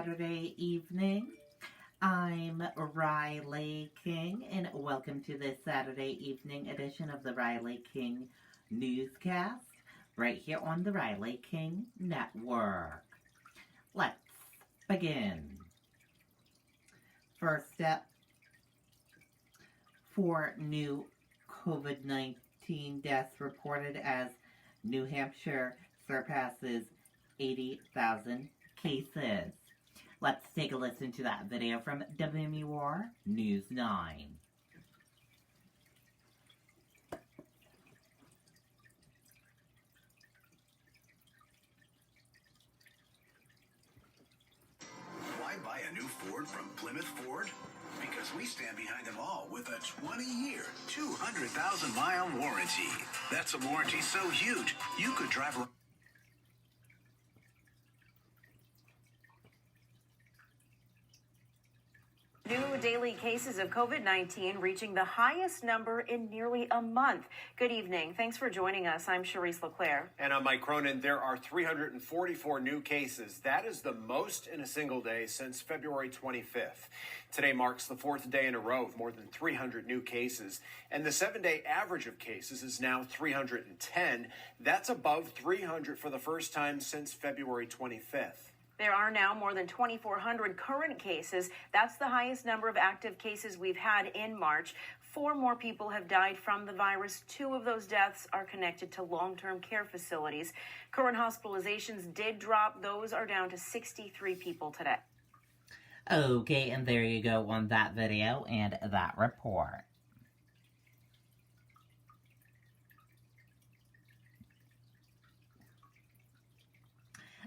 Saturday evening. I'm Riley King, and welcome to this Saturday evening edition of the Riley King Newscast, right here on the Riley King Network. Let's begin. First step, 4 new COVID-19 deaths reported as New Hampshire surpasses 80,000 cases. Let's take a listen to that video from WMUR News 9. Why buy a new Ford from Plymouth Ford? Because we stand behind them all with a 20-year, 200,000-mile warranty. That's a warranty so huge, you could drive around. New daily cases of COVID-19 reaching the highest number in nearly a month. Good evening. Thanks for joining us. I'm Charisse LeClaire. And I'm Mike Cronin. There are 344 new cases. That is the most in a single day since February 25th. Today marks the fourth day in a row of more than 300 new cases. And the 7-day average of cases is now 310. That's above 300 for the first time since February 25th. There are now more than 2,400 current cases. That's the highest number of active cases we've had in March. 4 more people have died from the virus. 2 of those deaths are connected to long-term care facilities. Current hospitalizations did drop. Those are down to 63 people today. Okay, and there you go on that video and that report.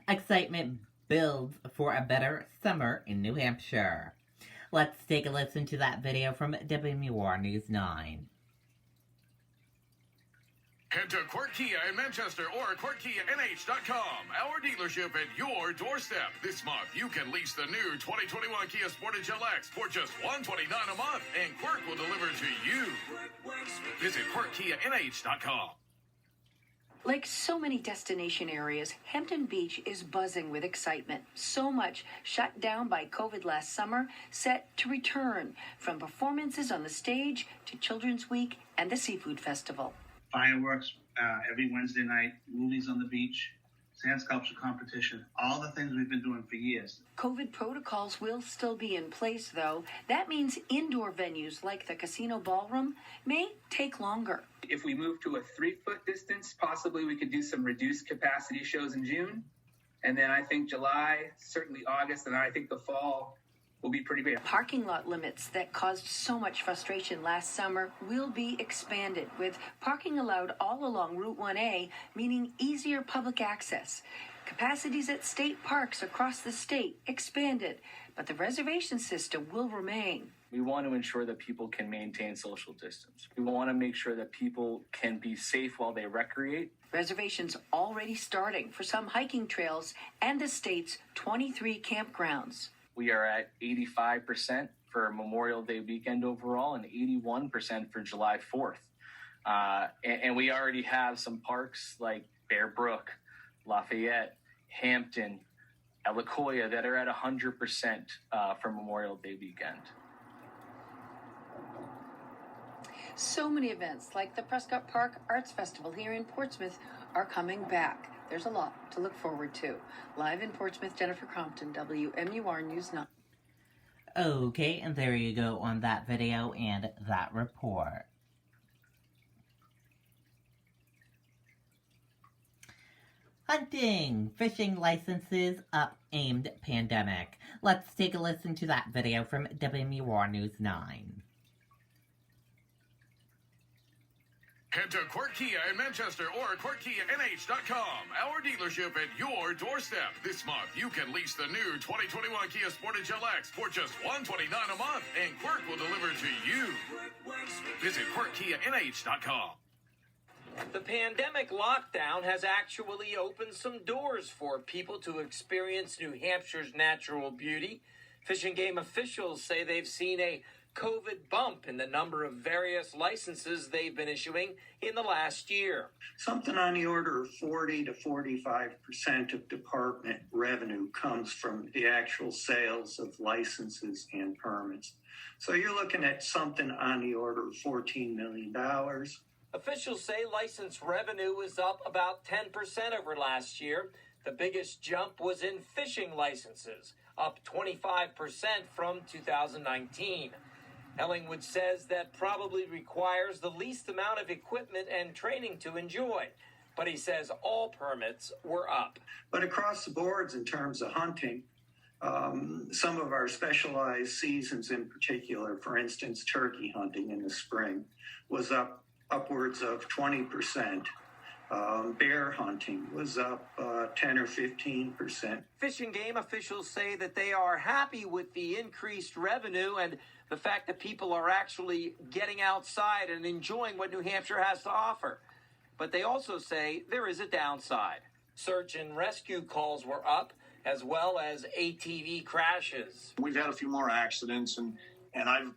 Excitement builds for a better summer in New Hampshire. Let's take a listen to that video from WMUR News 9. Head to Quirk Kia in Manchester or QuirkKiaNH.com. Our dealership at your doorstep. This month, you can lease the new 2021 Kia Sportage LX for just $129 a month, and Quirk will deliver to you. Visit QuirkKiaNH.com. Like so many destination areas, Hampton Beach is buzzing with excitement. So much shut down by COVID last summer, set to return, from performances on the stage to Children's Week and the Seafood Festival. Fireworks every Wednesday night, movies on the beach, sand sculpture competition, all the things we've been doing for years. COVID protocols will still be in place, though. That means indoor venues like the Casino Ballroom may take longer. If we move to a 3-foot distance, possibly we could do some reduced capacity shows in June. And then I think July, certainly August, and I think the fall will be pretty big. Parking lot limits that caused so much frustration last summer will be expanded, with parking allowed all along Route 1A, meaning easier public access. Capacities at state parks across the state expanded, but the reservation system will remain. We want to ensure that people can maintain social distance. We want to make sure that people can be safe while they recreate. Reservations already starting for some hiking trails and the state's 23 campgrounds. We are at 85% for Memorial Day weekend overall and 81% for July 4th. And we already have some parks like Bear Brook, Lafayette, Hampton, Elacoya that are at 100% for Memorial Day weekend. So many events like the Prescott Park Arts Festival here in Portsmouth are coming back. There's a lot to look forward to. Live in Portsmouth, Jennifer Crompton, WMUR News 9. Okay, and there you go on that video and that report. Hunting, fishing licenses up aimed pandemic. Let's take a listen to that video from WMUR News 9. Head to Quirk Kia in Manchester or QuirkKiaNH.com. Our dealership at your doorstep. This month, you can lease the new 2021 Kia Sportage LX for just $129 a month, and Quirk will deliver to you. Visit QuirkKiaNH.com. The pandemic lockdown has actually opened some doors for people to experience New Hampshire's natural beauty. Fish and Game officials say they've seen a COVID bump in the number of various licenses they've been issuing in the last year. Something on the order of 40 to 45% of department revenue comes from the actual sales of licenses and permits. So you're looking at something on the order of $14 million. Officials say license revenue was up about 10% over last year. The biggest jump was in fishing licenses, up 25% from 2019. Ellingwood says that probably requires the least amount of equipment and training to enjoy. But he says all permits were up. But across the boards in terms of hunting, some of our specialized seasons in particular, for instance, turkey hunting in the spring, was up upwards of 20%. Bear hunting was up 10 or 15%. Fish and game officials say that they are happy with the increased revenue and the fact that people are actually getting outside and enjoying what New Hampshire has to offer. But they also say there is a downside. Search and rescue calls were up, as well as ATV crashes. We've had a few more accidents, and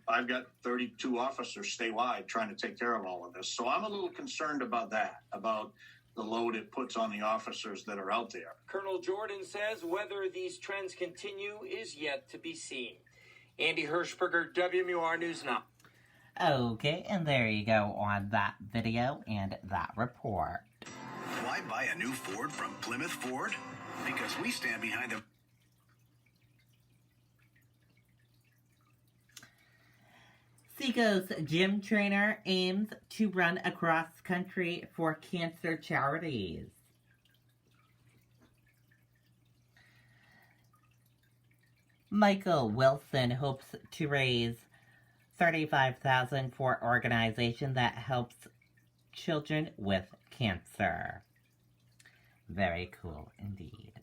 I've got 32 officers statewide trying to take care of all of this. So I'm a little concerned about that, about the load it puts on the officers that are out there. Colonel Jordan says whether these trends continue is yet to be seen. Andy Hirschberger, WMUR News Now. Okay, and there you go on that video and that report. Why buy a new Ford from Plymouth Ford? Because we stand behind them. Seaco's gym trainer aims to run across country for cancer charities. Michael Wilson hopes to raise $35,000 for an organization that helps children with cancer. Very cool indeed.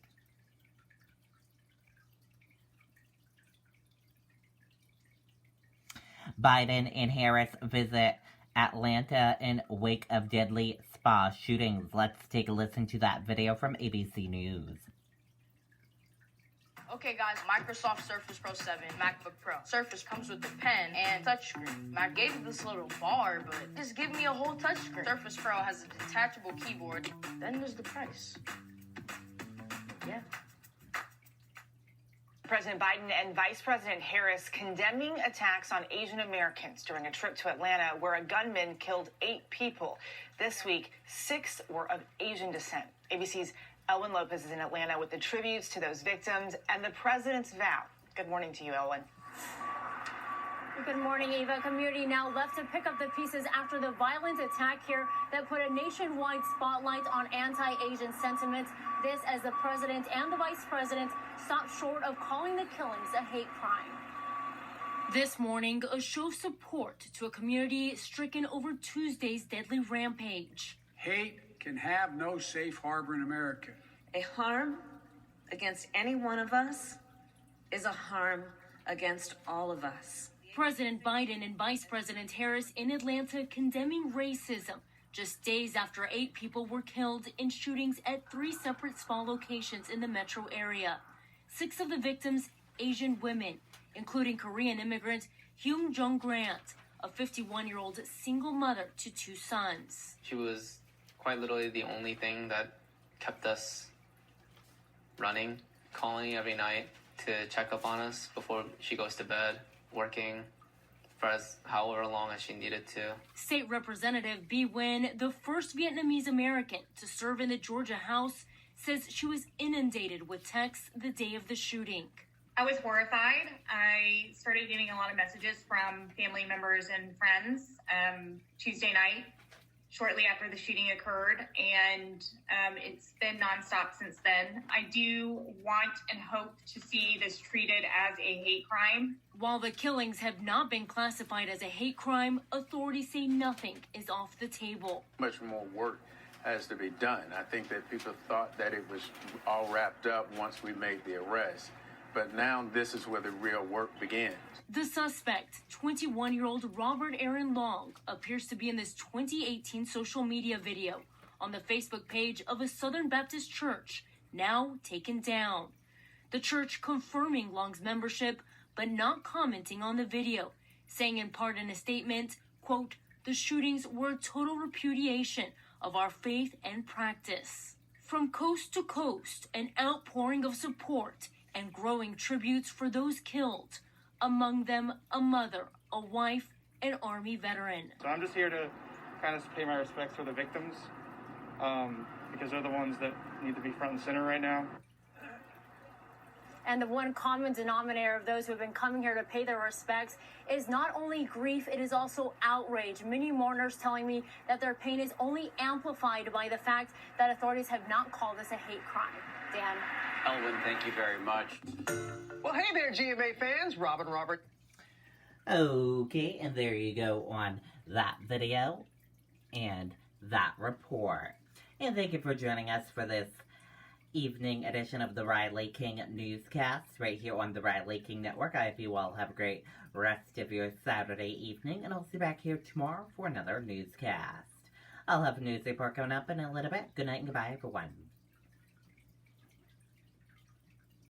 Biden and Harris visit Atlanta in wake of deadly spa shootings. Let's take a listen to that video from ABC News. Okay guys, Microsoft Surface Pro 7, MacBook Pro. Surface comes with the pen and touchscreen. Mac gave me this little bar, but just give me a whole touchscreen. Surface Pro has a detachable keyboard. Then there's the price. Yeah. President Biden and Vice President Harris condemning attacks on Asian Americans during a trip to Atlanta where a gunman killed 8 people. This week, 6 were of Asian descent. ABC's Elwin Lopez is in Atlanta with the tributes to those victims and the president's vow. Good morning to you, Elwin. Good morning, Eva. Community now left to pick up the pieces after the violent attack here that put a nationwide spotlight on anti-Asian sentiment. This as the president and the vice president stopped short of calling the killings a hate crime. This morning, a show of support to a community stricken over Tuesday's deadly rampage. Hate can have no safe harbor in America. A harm against any one of us is a harm against all of us. President Biden and Vice President Harris in Atlanta condemning racism just days after 8 people were killed in shootings at 3 separate spa locations in the metro area. 6 of the victims, Asian women, including Korean immigrant Hyun Jung Grant, a 51-year-old single mother to 2 sons. She was quite literally the only thing that kept us running, calling every night to check up on us before she goes to bed, working for however long as she needed to. State Representative Bee Nguyen, the first Vietnamese American to serve in the Georgia House, says she was inundated with texts the day of the shooting. I was horrified. I started getting a lot of messages from family members and friends Tuesday night, shortly after the shooting occurred, and it's been nonstop since then. I do want and hope to see this treated as a hate crime. While the killings have not been classified as a hate crime, authorities say nothing is off the table. Much more work has to be done. I think that people thought that it was all wrapped up once we made the arrest. But now this is where the real work begins. The suspect, 21-year-old Robert Aaron Long, appears to be in this 2018 social media video on the Facebook page of a Southern Baptist church, now taken down. The church confirming Long's membership, but not commenting on the video, saying in part in a statement, quote, "The shootings were a total repudiation of our faith and practice." From coast to coast, an outpouring of support and growing tributes for those killed, among them a mother, a wife, an Army veteran. So I'm just here to kind of pay my respects for the victims, because they're the ones that need to be front and center right now. And the one common denominator of those who have been coming here to pay their respects is not only grief, it is also outrage. Many mourners telling me that their pain is only amplified by the fact that authorities have not called this a hate crime. Dan. Elvin, thank you very much. Well, hey there, GMA fans. Robert. Okay, and there you go on that video and that report. And thank you for joining us for this evening edition of the Riley King Newscast right here on the Riley King Network. I hope you all have a great rest of your Saturday evening, and I'll see you back here tomorrow for another newscast. I'll have a news report coming up in a little bit. Good night and goodbye, everyone.